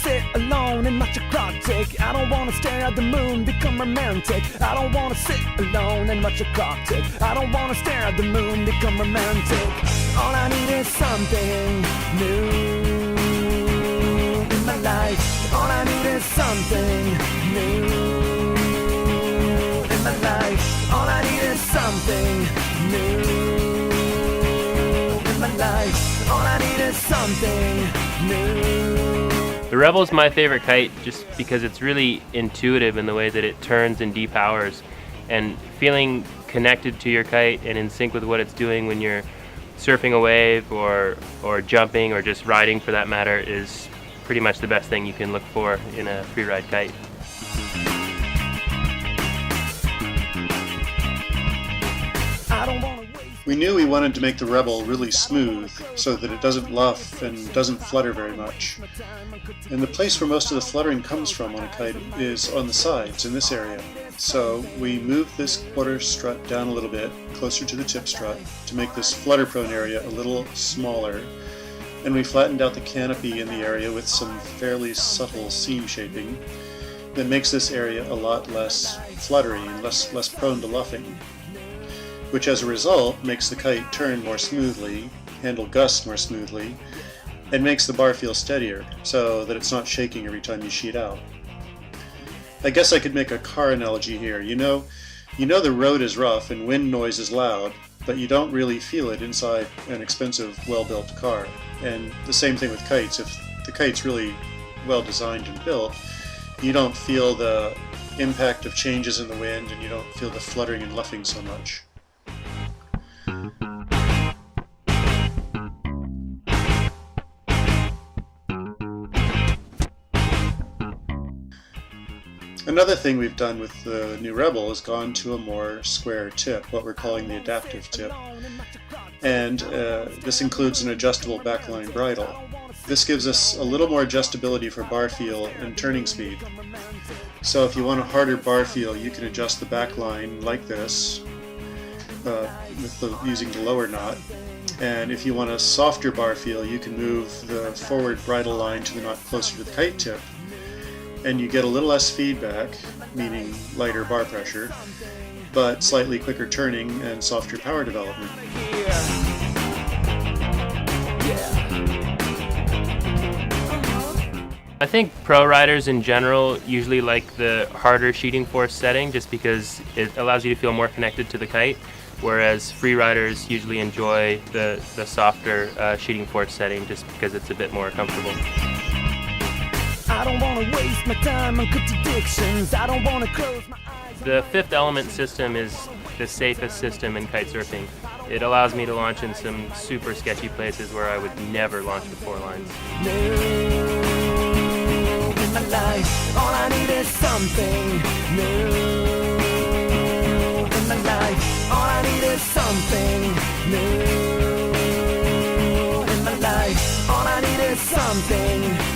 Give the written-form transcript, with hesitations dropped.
sit alone and watch a clock tick. I don't wanna stare at the moon, become romantic. I don't wanna sit alone and watch a clock tick. I don't wanna stare at the moon, become romantic. All I need is something new in my life. All I need is something new in my life. All I need is something new in my life. All I need is something new. The Rebel is my favorite kite just because it's really intuitive in the way that it turns and depowers, and feeling connected to your kite and in sync with what it's doing when you're surfing a wave or jumping or just riding for that matter is pretty much the best thing you can look for in a freeride kite. We knew we wanted to make the Rebel really smooth so that it doesn't luff and doesn't flutter very much. And the place where most of the fluttering comes from on a kite is on the sides in this area. So we moved this quarter strut down a little bit, closer to the tip strut, to make this flutter-prone area a little smaller. And we flattened out the canopy in the area with some fairly subtle seam shaping that makes this area a lot less fluttery and less prone to luffing, which as a result makes the kite turn more smoothly, handle gusts more smoothly, and makes the bar feel steadier so that it's not shaking every time you sheet out. I guess I could make a car analogy here. You know the road is rough and wind noise is loud, but you don't really feel it inside an expensive, well-built car. And the same thing with kites. If the kite's really well designed and built, you don't feel the impact of changes in the wind and you don't feel the fluttering and luffing so much. Another thing we've done with the new Rebel is gone to a more square tip, what we're calling the adaptive tip. And this includes an adjustable backline bridle. This gives us a little more adjustability for bar feel and turning speed. So if you want a harder bar feel, you can adjust the backline like this, using the lower knot. And if you want a softer bar feel, you can move the forward bridle line to the knot closer to the kite tip, and you get a little less feedback, meaning lighter bar pressure, but slightly quicker turning and softer power development. I think pro riders in general usually like the harder sheeting force setting just because it allows you to feel more connected to the kite, whereas free riders usually enjoy the softer sheeting force setting just because it's a bit more comfortable. I don't want to waste my time on contradictions. I don't want to close my eyes. The fifth element system is the safest system in kite surfing. It allows me to launch in some super sketchy places where I would never launch with four lines. In my life, all I need is something new. In my life, all I need is something new. In my life, all I need is something